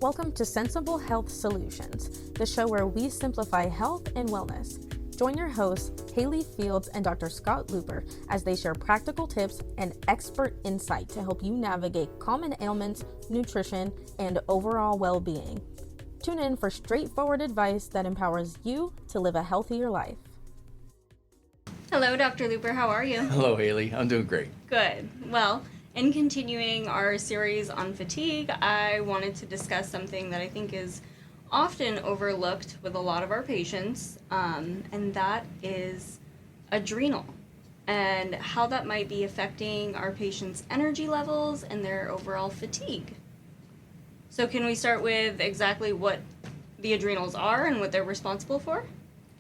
Welcome to Sensible Health Solutions, the show where we simplify health and wellness. Join your hosts, Hallie Fields and Dr. Scott Luper, as they share practical tips and expert insight to help you navigate common ailments, nutrition, and overall well-being. Tune in for straightforward advice that empowers you to live a healthier life. Hello, Dr. Luper. How are you? Hello, Haley. I'm doing great. Good. Well, in continuing our series on fatigue, I wanted to discuss something that I think is often overlooked with a lot of our patients, and that is adrenal and how that might be affecting our patients' energy levels and their overall fatigue. So can we start with exactly what the adrenals are and what they're responsible for?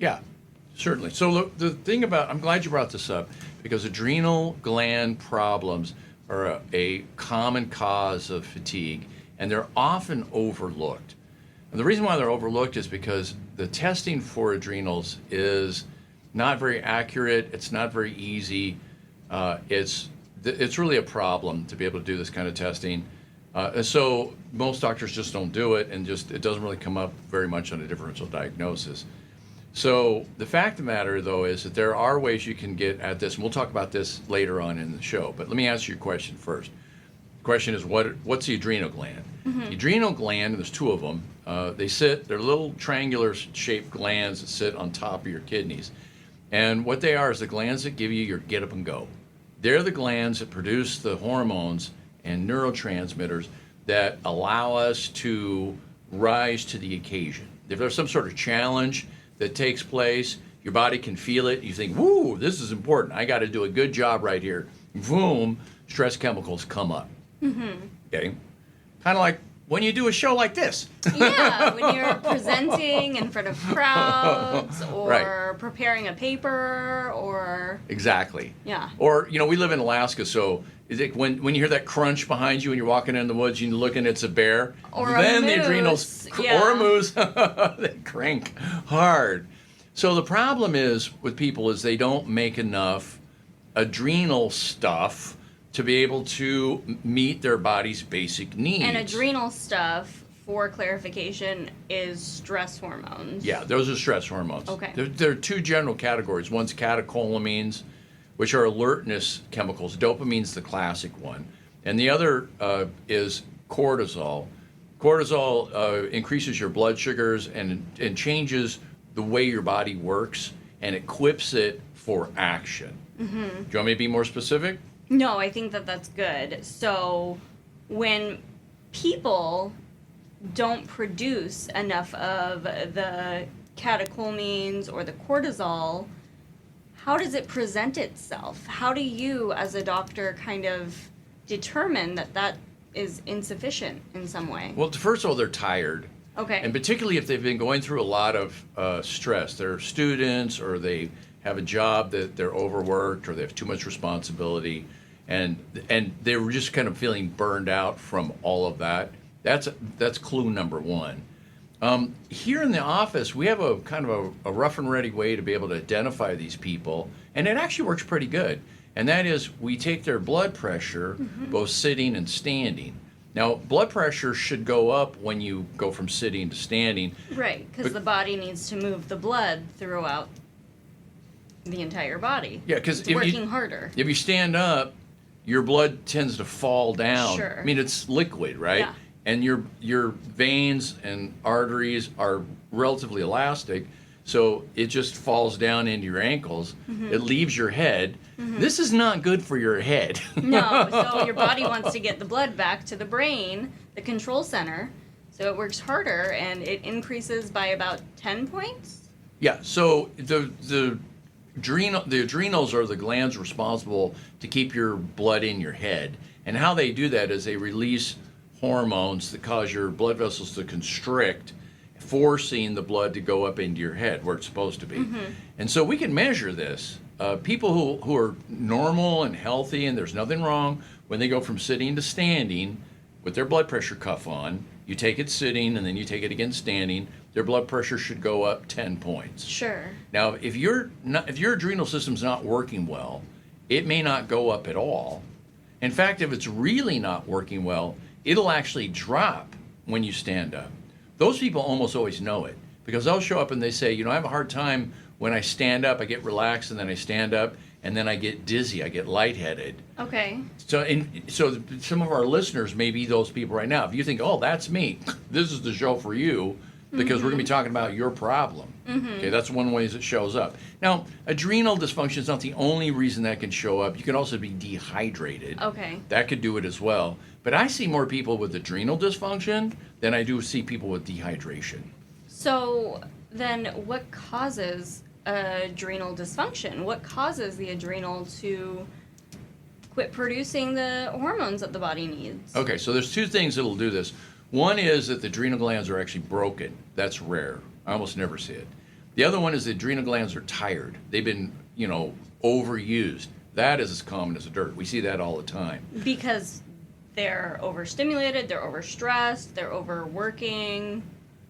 Yeah, certainly. So look, the thing about, I'm glad you brought this up, because adrenal gland problems are a common cause of fatigue, and they're often overlooked. And the reason why they're overlooked is because the testing for adrenals is not very accurate. It's not very easy. It's really a problem to be able to do this kind of testing. And so most doctors just don't do it, and it doesn't really come up very much on a differential diagnosis. So the fact of the matter, though, is that there are ways you can get at this, and we'll talk about this later on in the show. But let me answer your question first. The question is, what's the adrenal gland? Mm-hmm. The adrenal gland, and there's two of them, they're little triangular-shaped glands that sit on top of your kidneys. And what they are is the glands that give you your get up and go. They're the glands that produce the hormones and neurotransmitters that allow us to rise to the occasion. If there's some sort of challenge that takes place, your body can feel it. You think, woo, this is important. I got to do a good job right here. Boom, stress chemicals come up. Mm-hmm. Okay? Kind of like when you do a show like this. Yeah, when you're presenting in front of crowds or right. Preparing a paper or... Exactly. Yeah. Or, we live in Alaska, so when you hear that crunch behind you and you're walking in the woods and you look and it's a bear, or then a moose. The adrenals, yeah. Or a moose, they crank hard. So the problem is with people is they don't make enough adrenal stuff to be able to meet their body's basic needs. And adrenal stuff, for clarification, is stress hormones. Yeah, those are stress hormones. Okay. There are two general categories. One's catecholamines, which are alertness chemicals. Dopamine's the classic one. And the other is cortisol. Cortisol increases your blood sugars and changes the way your body works and equips it for action. Mm-hmm. Do you want me to be more specific? No, I think that's good. So when people don't produce enough of the catecholamines or the cortisol, how does it present itself? How do you, as a doctor, kind of determine that is insufficient in some way? Well, first of all, they're tired. Okay. And particularly if they've been going through a lot of stress. They're students, or they have a job that they're overworked, or they have too much responsibility, and they're just kind of feeling burned out from all of that. That's clue number one. Here in the office, we have a kind of a rough and ready way to be able to identify these people, and it actually works pretty good. And that is, we take their blood pressure, mm-hmm. both sitting and standing. Now, blood pressure should go up when you go from sitting to standing. Right, because the body needs to move the blood throughout the entire body. Yeah, because it's working harder. If you stand up, your blood tends to fall down. Sure. I mean, it's liquid, right? Yeah. And your veins and arteries are relatively elastic, so it just falls down into your ankles. Mm-hmm. It leaves your head. Mm-hmm. This is not good for your head. No, so your body wants to get the blood back to the brain, the control center, so it works harder, and it increases by about 10 points? Yeah, so the adrenals are the glands responsible to keep your blood in your head. And how they do that is they release hormones that cause your blood vessels to constrict, forcing the blood to go up into your head where it's supposed to be. Mm-hmm. And so we can measure this. People who are normal and healthy, and there's nothing wrong when they go from sitting to standing with their blood pressure cuff on, you take it sitting and then you take it again standing, their blood pressure should go up 10 points. Sure. Now, if your adrenal system's not working well, it may not go up at all. In fact, if it's really not working well, it'll actually drop when you stand up. Those people almost always know it because they'll show up and they say, I have a hard time when I stand up. I get relaxed and then I stand up and then I get dizzy. I get lightheaded. Okay. So some of our listeners may be those people right now. If you think, oh, that's me, this is the show for you because we're going to be talking about your problem. Okay, that's one way it shows up. Now, adrenal dysfunction is not the only reason that can show up. You can also be dehydrated. Okay. That could do it as well. But I see more people with adrenal dysfunction than I do see people with dehydration. So then what causes adrenal dysfunction? What causes the adrenal to quit producing the hormones that the body needs? Okay, so there's two things that'll do this. One is that the adrenal glands are actually broken. That's rare. I almost never see it. The other one is the adrenal glands are tired. They've been, overused. That is as common as the dirt. We see that all the time. Because they're overstimulated, they're overstressed, they're overworking,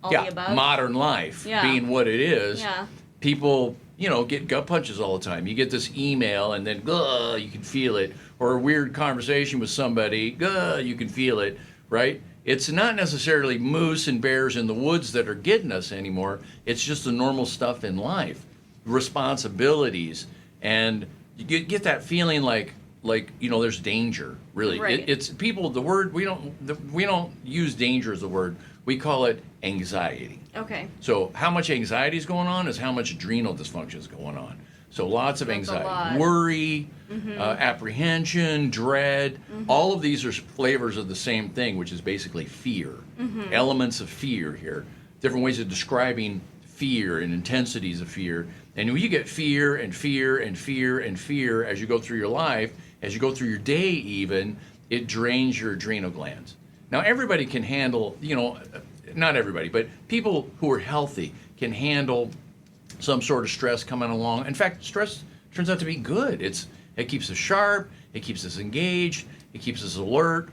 all the above. Modern life being what it is. Yeah. People, get gut punches all the time. You get this email and then, you can feel it. Or a weird conversation with somebody, you can feel it, right? It's not necessarily moose and bears in the woods that are getting us anymore. It's just the normal stuff in life, responsibilities, and you get that feeling like there's danger. Really, right. It's people. The word we don't use danger as a word. We call it anxiety. Okay. So how much anxiety is going on is how much adrenal dysfunction is going on. So lots of That's a anxiety, lot. worry, apprehension, dread. All of these are flavors of the same thing, which is basically fear. Elements of fear here. Different ways of describing fear and intensities of fear. And when you get fear and fear and fear and fear as you go through your life, as you go through your day even, it drains your adrenal glands. Now everybody can handle, not everybody, but people who are healthy can handle some sort of stress coming along. In fact, stress turns out to be good. It keeps us sharp, it keeps us engaged, it keeps us alert.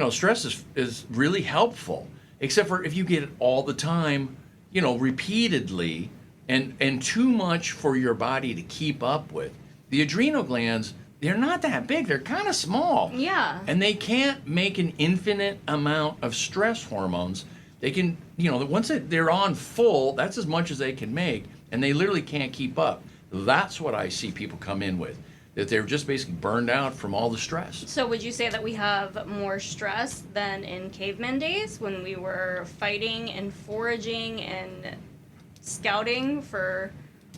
Stress is really helpful, except for if you get it all the time, repeatedly, and too much for your body to keep up with. The adrenal glands, they're not that big. They're kind of small. Yeah. And they can't make an infinite amount of stress hormones. They can, once they're on full, that's as much as they can make, and they literally can't keep up. That's what I see people come in with, that they're just basically burned out from all the stress. So would you say that we have more stress than in caveman days when we were fighting and foraging and scouting for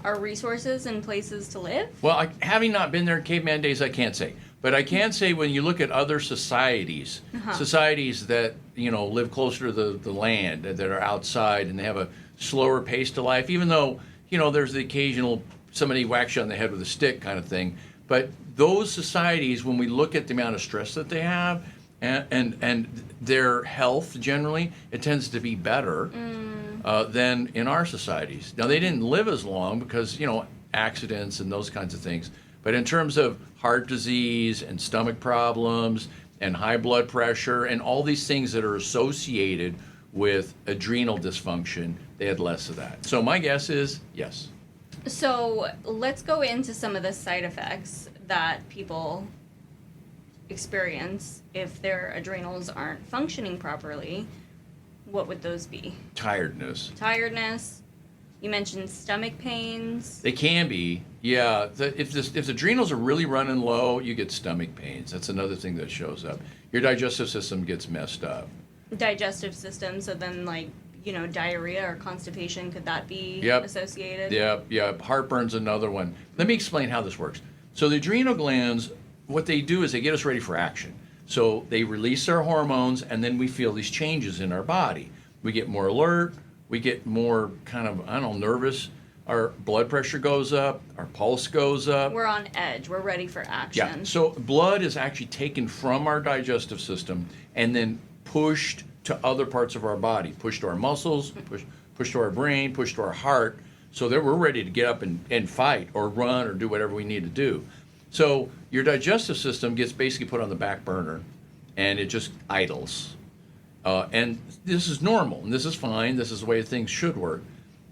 our resources and places to live? Well, having not been there in caveman days, I can't say. But I can say when you look at other societies, societies that, live closer to the land, that are outside and they have a slower pace to life, even though, there's the occasional somebody whacks you on the head with a stick kind of thing. But those societies, when we look at the amount of stress that they have and their health generally, it tends to be better than in our societies. Now, they didn't live as long because, accidents and those kinds of things. But in terms of heart disease and stomach problems and high blood pressure and all these things that are associated with adrenal dysfunction, they had less of that. So my guess is yes. So let's go into some of the side effects that people experience if their adrenals aren't functioning properly. What would those be? Tiredness. You mentioned stomach pains. They can be, yeah. If the adrenals are really running low, you get stomach pains. That's another thing that shows up. Your digestive system gets messed up. Digestive system, so then diarrhea or constipation, could that be associated? Yep. Heartburn's another one. Let me explain how this works. So the adrenal glands, what they do is they get us ready for action. So they release our hormones, and then we feel these changes in our body. We get more alert. We get more kind of, nervous. Our blood pressure goes up. Our pulse goes up. We're on edge. We're ready for action. Yeah. So blood is actually taken from our digestive system and then pushed to other parts of our body, pushed to our muscles, pushed to our brain, pushed to our heart, so that we're ready to get up and fight or run or do whatever we need to do. So your digestive system gets basically put on the back burner, and it just idles. And this is normal, and this is fine. This is the way things should work.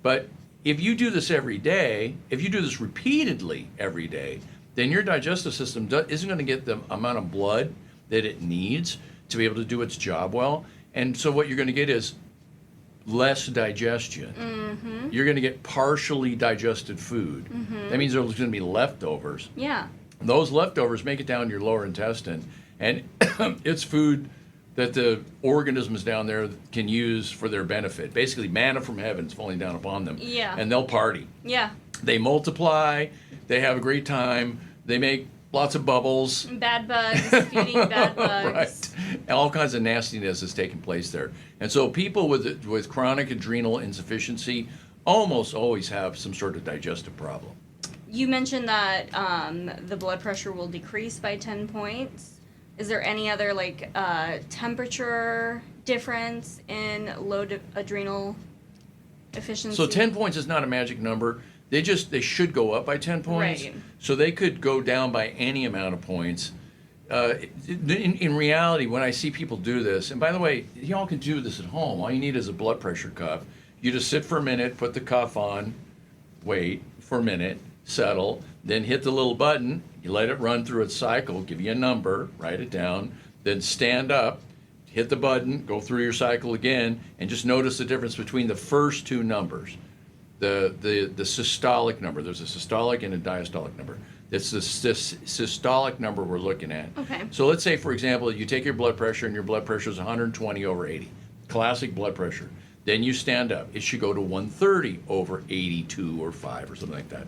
But if you do this every day, if you do this repeatedly every day, then your digestive system isn't going to get the amount of blood that it needs to be able to do its job well. And so what you're going to get is less digestion. Mm-hmm. You're going to get partially digested food. Mm-hmm. That means there's going to be leftovers. Yeah. Those leftovers make it down to your lower intestine, and it's food that the organisms down there can use for their benefit. Basically, manna from heaven is falling down upon them. Yeah. And they'll party. Yeah. They multiply. They have a great time. They make lots of bubbles. Bad bugs, feeding bad bugs. Right. All kinds of nastiness is taking place there. And so people with chronic adrenal insufficiency almost always have some sort of digestive problem. You mentioned that the blood pressure will decrease by 10 points. Is there any other temperature difference in low adrenal efficiency? So 10 points is not a magic number. They should go up by 10 points. Right. So they could go down by any amount of points. In reality, when I see people do this, and by the way, y'all can do this at home. All you need is a blood pressure cuff. You just sit for a minute, put the cuff on, wait for a minute, settle, then hit the little button. You let it run through its cycle, give you a number, write it down, then stand up, hit the button, go through your cycle again, and just notice the difference between the first two numbers. The systolic number. There's a systolic and a diastolic number. It's the systolic number we're looking at. Okay. So let's say, for example, you take your blood pressure and your blood pressure is 120 over 80. Classic blood pressure. Then you stand up. It should go to 130 over 82 or 5 or something like that.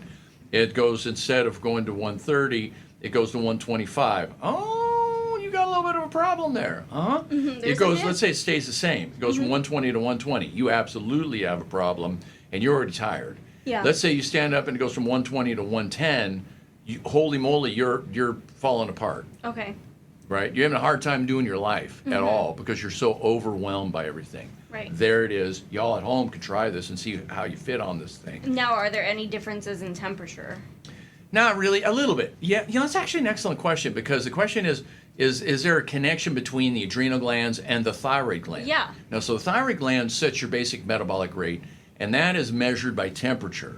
It goes, instead of going to 130, it goes to 125. Oh, you got a little bit of a problem there, huh? Mm-hmm. It goes, let's say it stays the same. It goes from 120 to 120. You absolutely have a problem, and you're already tired. Yeah. Let's say you stand up and it goes from 120 to 110. Holy moly, you're falling apart, Okay. right? You're having a hard time doing your life at all because you're so overwhelmed by everything. Right. There it is. Y'all at home can try this and see how you fit on this thing. Now, are there any differences in temperature? Not really. A little bit. Yeah, that's actually an excellent question, because the question is there a connection between the adrenal glands and the thyroid gland? Yeah. Now, so the thyroid gland sets your basic metabolic rate, and that is measured by temperature.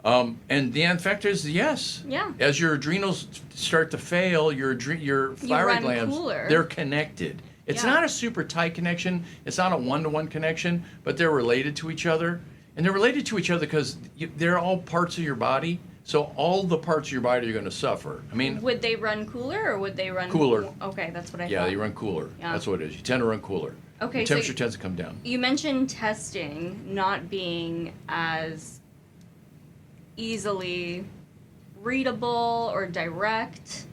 And the fact is, yes. Yeah. As your adrenals start to fail, your thyroid glands, cooler. they're connected. It's Yeah. not a super tight connection. It's not a one-to-one connection, but they're related to each other. And they're related to each other because they're all parts of your body. So all the parts of your body are going to suffer. I mean, Would they run cooler or would they run Cooler. Okay, that's what I yeah, thought. they run cooler. Yeah. That's what it is. You tend to run cooler. Okay, The so temperature tends to come down. You mentioned testing not being as easily readable or direct.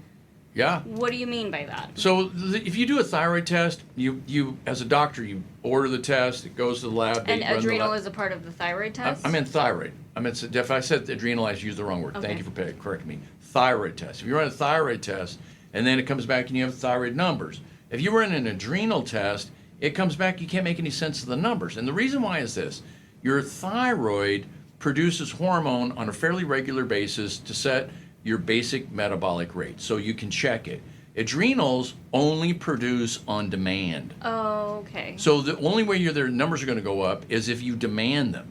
Yeah. What do you mean by that? So if you do a thyroid test, you as a doctor, you order the test. It goes to the lab. And they run the adrenal lab. is a part of the thyroid test? I meant thyroid. if I said adrenal, I used the wrong word. Okay. Thank you for correcting me. Thyroid test. If you run a thyroid test and then it comes back and you have thyroid numbers. If you run an adrenal test, it comes back, you can't make any sense of the numbers. And the reason why is this. Your thyroid produces hormone on a fairly regular basis to set your basic metabolic rate, so you can check it. Adrenals only produce on demand. Oh, okay. So the only way their numbers are going to go up is if you demand them.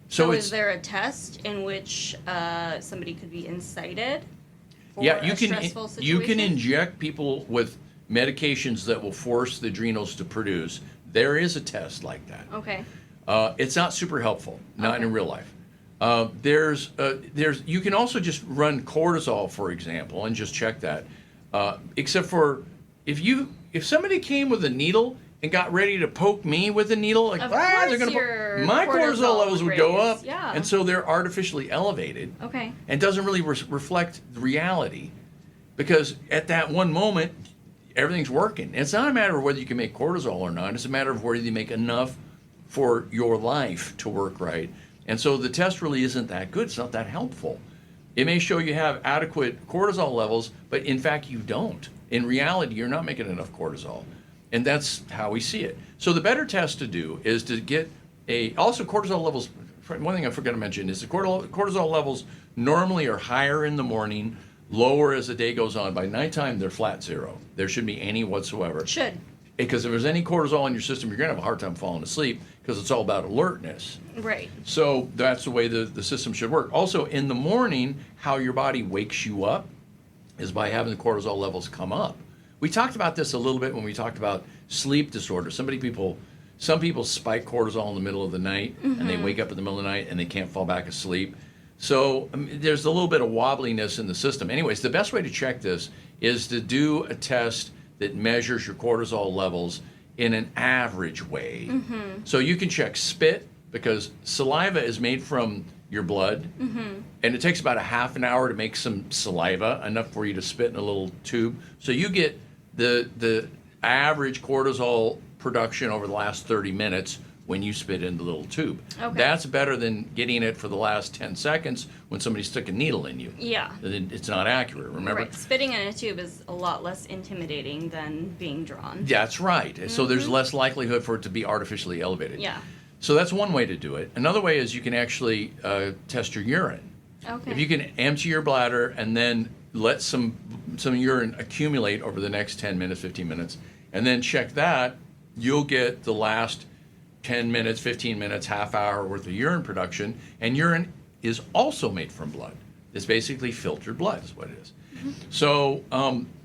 So is there a test in which somebody could be incited for yeah, a stressful situation? you can inject people with medications that will force the adrenals to produce. There is a test like that. Okay. It's not super helpful, not Okay. in real life. You can also just run cortisol, for example, and just check that. Except for if somebody came with a needle and got ready to poke me with a needle, like Of they're course gonna your my cortisol levels would go raise, up, yeah. and so they're artificially elevated. Okay. And doesn't really reflect the reality, because at that one moment, everything's working. It's not a matter of whether you can make cortisol or not. It's a matter of whether you make enough for your life to work right. And so the test really isn't that good. It's not that helpful. It may show you have adequate cortisol levels, but in fact you don't. In reality, you're not making enough cortisol. And that's how we see it. So the better test to do is to get also cortisol levels, one thing I forgot to mention is the cortisol levels normally are higher in the morning, lower as the day goes on. By nighttime, they're flat zero. There shouldn't be any whatsoever. It should. Because if there's any cortisol in your system, you're going to have a hard time falling asleep, because it's all about alertness. Right. So that's the way the system should work. Also, in the morning, how your body wakes you up is by having the cortisol levels come up. We talked about this a little bit when we talked about sleep disorders. Some people spike cortisol in the middle of the night, and they wake up in the middle of the night and they can't fall back asleep. So there's a little bit of wobbliness in the system. Anyways, the best way to check this is to do a test that measures your cortisol levels in an average way. So you can check spit, because saliva is made from your blood, and it takes about a half an hour to make some saliva, enough for you to spit in a little tube. So you get the average cortisol production over the last 30 minutes when you spit in the little tube. Okay. That's better than getting it for the last 10 seconds when somebody stuck a needle in you. Yeah. It's not accurate, remember? Right. Spitting in a tube is a lot less intimidating than being drawn. That's right. So there's less likelihood for it to be artificially elevated. Yeah. So that's one way to do it. Another way is you can actually test your urine. Okay. If you can empty your bladder and then let some urine accumulate over the next 10 minutes, 15 minutes, and then check that, you'll get the last 10 minutes, 15 minutes, half hour worth of urine production. And urine is also made from blood. It's basically filtered blood is what it is. So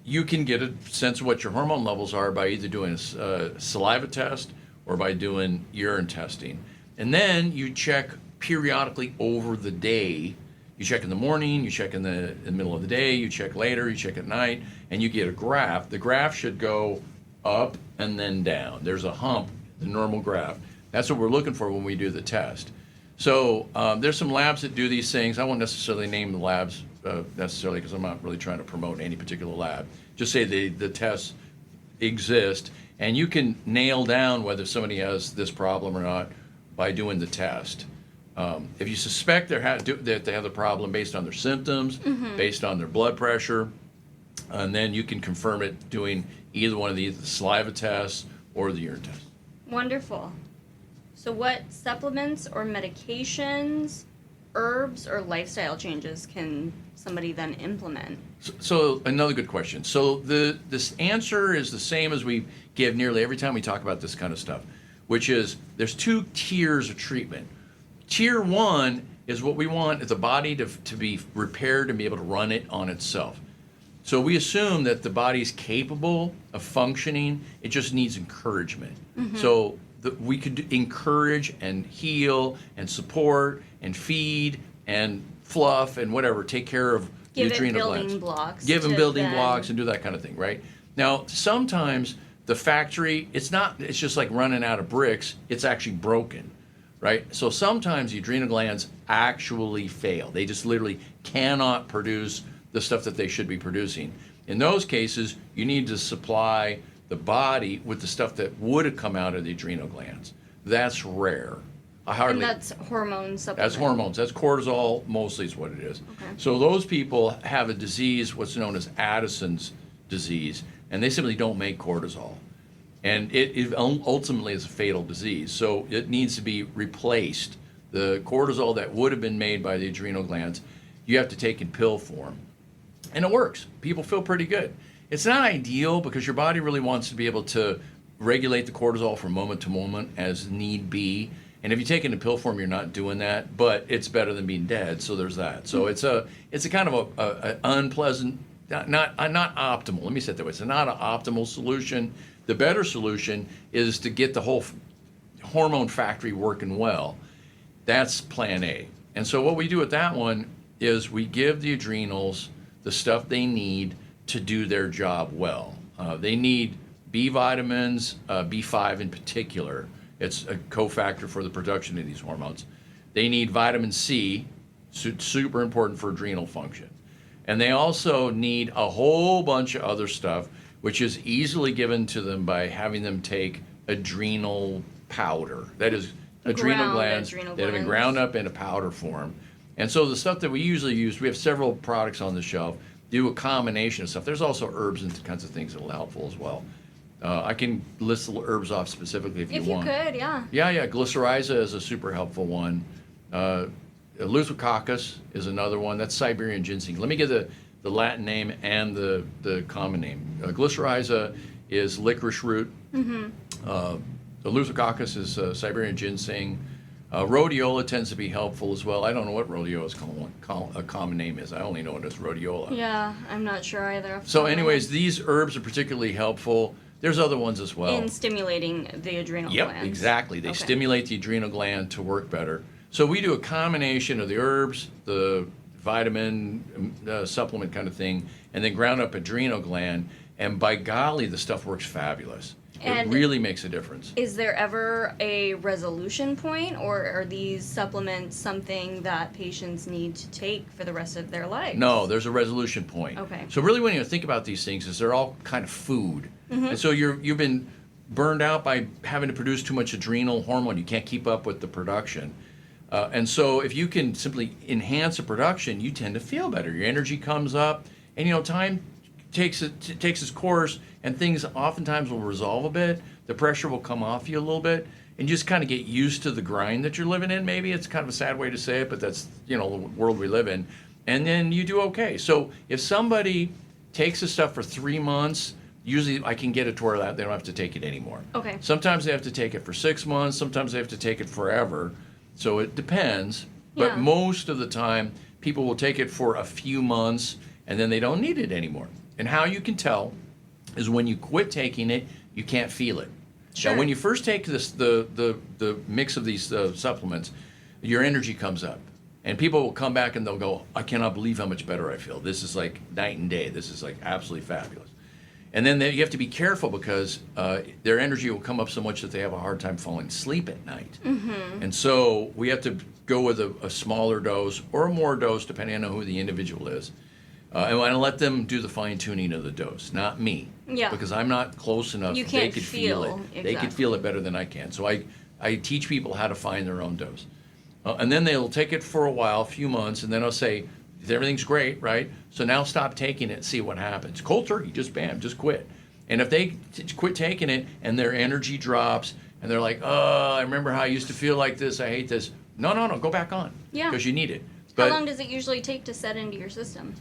you can get a sense of what your hormone levels are by either doing a saliva test or by doing urine testing. And then you check periodically over the day. You check in the morning, you check in the middle of the day, you check later, you check at night, and you get a graph. The graph should go up and then down. There's a hump, the normal graph. That's what we're looking for when we do the test. So there's some labs that do these things. I won't necessarily name the labs necessarily, because I'm not really trying to promote any particular lab. Just say the tests exist, and you can nail down whether somebody has this problem or not by doing the test. If you suspect that they have the problem based on their symptoms, based on their blood pressure, and then you can confirm it doing either one of the saliva tests or the urine test. Wonderful. So what supplements or medications, herbs, or lifestyle changes can somebody then implement? So another good question. So this answer is the same as we give nearly every time we talk about this kind of stuff, which is there's two tiers of treatment. Tier 1 is what we want the body to be repaired and be able to run it on itself. So we assume that the body's capable of functioning, it just needs encouragement. So we could encourage and heal and support and feed and fluff and whatever, take care of the adrenal glands. Give them building blocks and do that kind of thing, right? Now, sometimes the factory, it's just like running out of bricks, it's actually broken, right? So sometimes the adrenal glands actually fail. They just literally cannot produce the stuff that they should be producing. In those cases, you need to supply the body with the stuff that would have come out of the adrenal glands. That's rare. And that's hormone supplements. That's hormones. That's cortisol, mostly is what it is. Okay. So those people have a disease, what's known as Addison's disease, and they simply don't make cortisol. And it ultimately is a fatal disease. So it needs to be replaced. The cortisol that would have been made by the adrenal glands, you have to take in pill form. And it works. People feel pretty good. It's not ideal because your body really wants to be able to regulate the cortisol from moment to moment as need be. And if you take it in pill form, you're not doing that, but it's better than being dead. So there's that. So it's a kind of a unpleasant, not optimal. Let me say it that way. It's not an optimal solution. The better solution is to get the whole hormone factory working well. That's plan A. And so what we do with that one is we give the adrenals the stuff they need to do their job well. They need B vitamins, B5 in particular. It's a cofactor for the production of these hormones. They need vitamin C, super important for adrenal function. And they also need a whole bunch of other stuff, which is easily given to them by having them take adrenal powder. That is adrenal glands that have been ground up in a powder form. And so the stuff that we usually use, we have several products on the shelf, do a combination of stuff. There's also herbs and kinds of things that will be helpful as well. I can list the herbs off specifically if you want. If you could, yeah. Yeah. Glycyrrhiza is a super helpful one. Eleutherococcus is another one. That's Siberian ginseng. Let me give the Latin name and the common name. Glycyrrhiza is licorice root. Eleutherococcus is Siberian ginseng. Rhodiola tends to be helpful as well. I don't know what rhodiola's a common name is. I only know it as rhodiola. Yeah, I'm not sure either. So anyways, these herbs are particularly helpful. There's other ones as well. In stimulating the adrenal Yep, glands. exactly. They stimulate the adrenal gland to work better. So we do a combination of the herbs, the vitamin supplement kind of thing, and then ground up adrenal gland. And by golly, the stuff works fabulous. And it really makes a difference. Is there ever a resolution point, or are these supplements something that patients need to take for the rest of their lives? No, there's a resolution point. Okay. So really when you think about these things is they're all kind of food. And so you've been burned out by having to produce too much adrenal hormone. You can't keep up with the production. And so if you can simply enhance the production, you tend to feel better. Your energy comes up, and time takes its course, and things oftentimes will resolve a bit. The pressure will come off you a little bit, and you just kind of get used to the grind that you're living in. Maybe it's kind of a sad way to say it, but that's the world we live in. And then you do okay. So if somebody takes this stuff for 3 months, usually I can get it to where they don't have to take it anymore. Okay. Sometimes they have to take it for 6 months. Sometimes they have to take it forever. So it depends. But Yeah. most of the time, people will take it for a few months, and then they don't need it anymore. And how you can tell is when you quit taking it, you can't feel it. Sure. Now, when you first take the mix of these supplements, your energy comes up. And people will come back and they'll go, I cannot believe how much better I feel. This is like night and day. This is like absolutely fabulous. And then you have to be careful because their energy will come up so much that they have a hard time falling asleep at night. And so we have to go with a smaller dose or a more dose, depending on who the individual is. And I want to let them do the fine-tuning of the dose, not me. Yeah. Because I'm not close enough. You They can't could feel, it. exactly. They could feel it better than I can. So I teach people how to find their own dose. And then they'll take it for a while, a few months, and then I'll say, everything's great, right? So now stop taking it and see what happens. Cold turkey, just quit. And if they quit taking it and their energy drops and they're like, oh, I remember how I used to feel like this, I hate this. No, go back on. Yeah. Because you need it. How But long does it usually take to set into your system?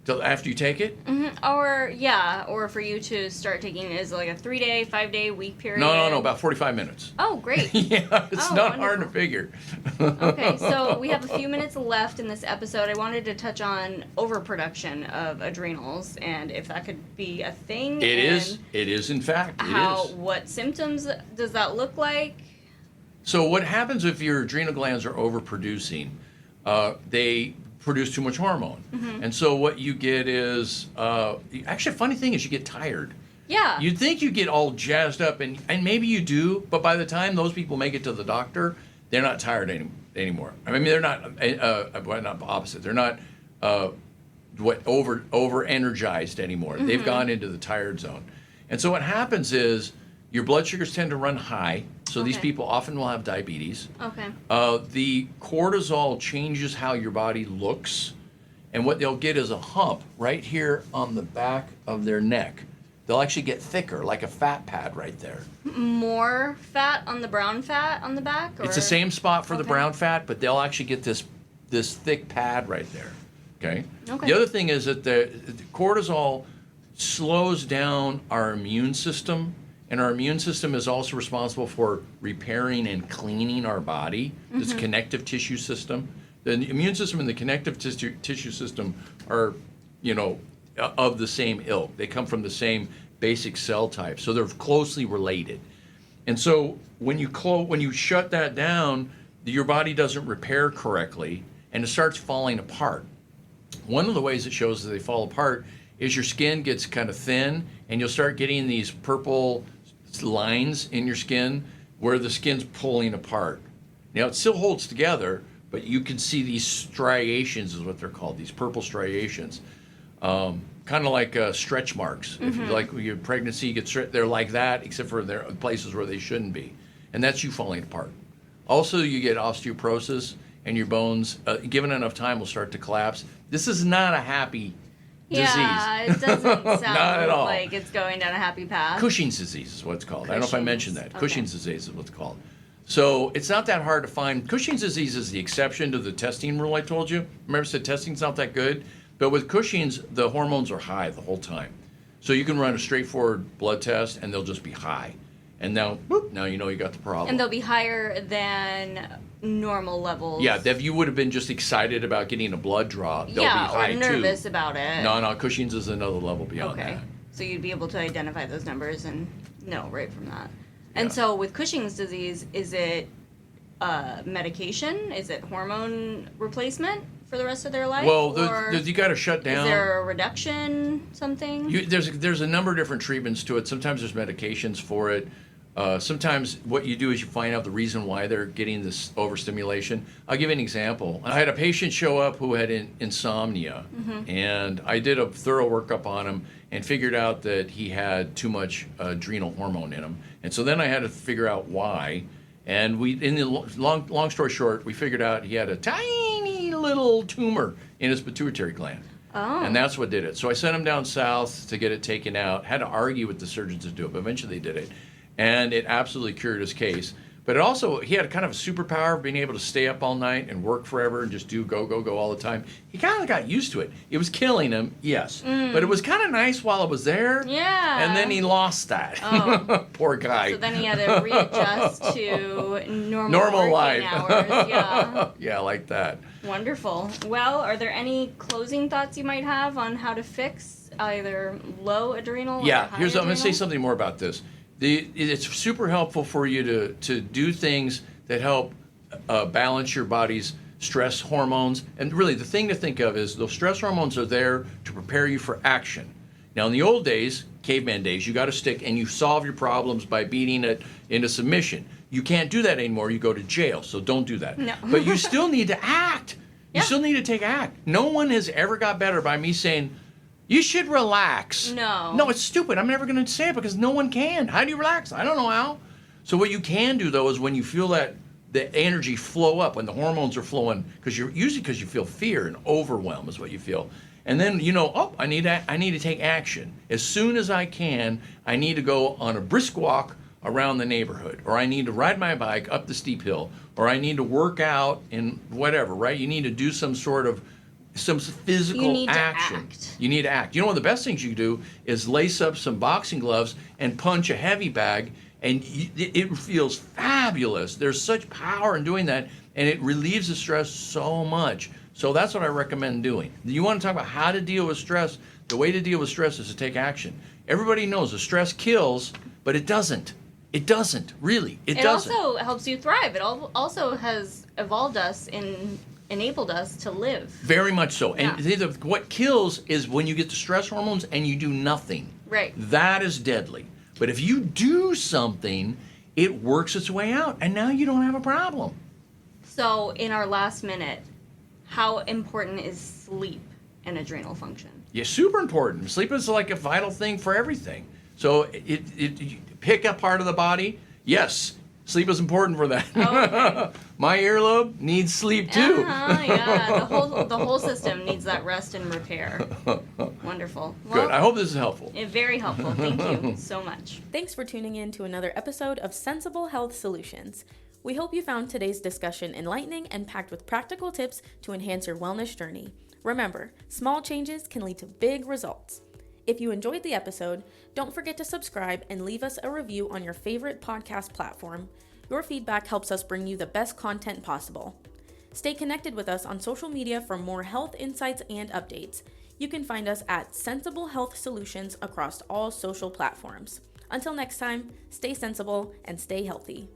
till after you take it? Or for you to start taking it, is it like a 3-day, 5-day, week period? No, about 45 minutes. Oh, great. Yeah, it's Oh, not hard to wonderful. figure. Okay, so we have a few minutes left in this episode. I wanted to touch on overproduction of adrenals and if that could be a thing. It and is in fact, it is. What symptoms does that look like? So what happens if your adrenal glands are overproducing? They produce too much hormone. And so what you get is, actually a funny thing is you get tired. Yeah. You'd think you get all jazzed up, and maybe you do, but by the time those people make it to the doctor, they're not tired anymore. I mean, they're not, not opposite. They're not over energized anymore. They've gone into the tired zone. And so what happens is your blood sugars tend to run high. So these Okay. people often will have diabetes. Okay. The cortisol changes how your body looks, and what they'll get is a hump right here on the back of their neck. They'll actually get thicker, like a fat pad right there. More fat on the brown fat on the back? Or? It's the same spot for the Okay. brown fat, but they'll actually get this thick pad right there. Okay? Okay. The other thing is that the cortisol slows down our immune system, and our immune system is also responsible for repairing and cleaning our body. This connective tissue system. The immune system and the connective tissue system are, of the same ilk. They come from the same basic cell type, so they're closely related. And so when you shut that down, your body doesn't repair correctly, and it starts falling apart. One of the ways it shows that they fall apart is your skin gets kind of thin, and you'll start getting these purple lines in your skin where the skin's pulling apart. Now it still holds together, but you can see these striations is what they're called, these purple striations. Kind of like stretch marks. If you like your pregnancy, you get they're like that, except for they're places where they shouldn't be. And that's you falling apart. Also, you get osteoporosis, and your bones, given enough time, will start to collapse. This is not a happy disease. Yeah, it doesn't Not sound at all. like it's going down a happy path. Cushing's disease is what it's called. I don't know if I mentioned that. Okay. Cushing's disease is what it's called. So it's not that hard to find. Cushing's disease is the exception to the testing rule I told you. Remember I said testing's not that good? But with Cushing's, the hormones are high the whole time. So you can run a straightforward blood test, and they'll just be high. And now, boop, now you know you got the problem. And they'll be higher than normal levels. Yeah, if you would have been just excited about getting a blood draw, they'll be high or nervous about it. too. No, Cushing's is another level beyond Okay. that. So you'd be able to identify those numbers and know right from that. And Yeah. so with Cushing's disease, is it medication? Is it hormone replacement for the rest of their life? Well, or you got to shut down. is there a reduction, something? There's a number of different treatments to it. Sometimes there's medications for it. Sometimes what you do is you find out the reason why they're getting this overstimulation. I'll give you an example. I had a patient show up who had insomnia, and I did a thorough workup on him and figured out that he had too much adrenal hormone in him. And so then I had to figure out why. And in the long story short, we figured out he had a tiny little tumor in his pituitary gland. Oh. And that's what did it. So I sent him down south to get it taken out. Had to argue with the surgeons to do it, but eventually they did it. And it absolutely cured his case. But it also, he had kind of a superpower of being able to stay up all night and work forever and just do go all the time. He kind of got used to it. It was killing him, yes. But it was kind of nice while it was there. Yeah. And then he lost that. Oh. Poor guy. So then he had to readjust to normal working life. hours. Yeah. Yeah, like that. Wonderful. Well, are there any closing thoughts you might have on how to fix either low adrenal or high I'm going to say adrenal? something more about this. It's super helpful for you to do things that help balance your body's stress hormones. And really, the thing to think of is those stress hormones are there to prepare you for action. Now, in the old days, caveman days, you got a stick and you solve your problems by beating it into submission. You can't do that anymore. You go to jail, so don't do that. No. But you still need to act. You Yeah. still need to take act. No one has ever got better by me saying, you should relax. No. No, it's stupid. I'm never going to say it because no one can. How do you relax? I don't know how. So what you can do, though, is when you feel that the energy flow up, when the hormones are flowing, because you feel fear and overwhelm is what you feel. And then, I need to take action. As soon as I can, I need to go on a brisk walk around the neighborhood, or I need to ride my bike up the steep hill, or I need to work out in whatever, right? You need to do some physical You need to action. act. You need to act. One of the best things you can do is lace up some boxing gloves and punch a heavy bag, and it feels fabulous. There's such power in doing that, and it relieves the stress so much. So that's what I recommend doing. You want to talk about how to deal with stress? The way to deal with stress is to take action. Everybody knows the stress kills, but it doesn't. It doesn't, really. It doesn't. also helps you thrive. It also has evolved us and enabled us to live. Very much so. And Yeah. what kills is when you get the stress hormones and you do nothing. Right. That is deadly. But if you do something, it works its way out, and now you don't have a problem. So in our last minute, how important is sleep and adrenal function? Yeah, super important. Sleep is like a vital thing for everything. So you pick a part of the body. Yes, sleep is important for that. Okay. My earlobe needs sleep too. Yeah, the whole system needs that rest and repair. Wonderful. Good. I hope this is helpful. Very helpful. Thank you so much. Thanks for tuning in to another episode of Sensible Health Solutions. We hope you found today's discussion enlightening and packed with practical tips to enhance your wellness journey. Remember, small changes can lead to big results. If you enjoyed the episode, don't forget to subscribe and leave us a review on your favorite podcast platform. Your feedback helps us bring you the best content possible. Stay connected with us on social media for more health insights and updates. You can find us at Sensible Health Solutions across all social platforms. Until next time, stay sensible and stay healthy.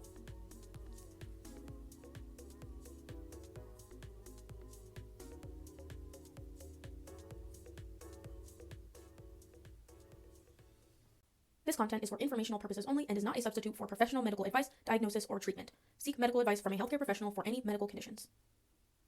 This content is for informational purposes only and is not a substitute for professional medical advice, diagnosis, or treatment. Seek medical advice from a healthcare professional for any medical conditions.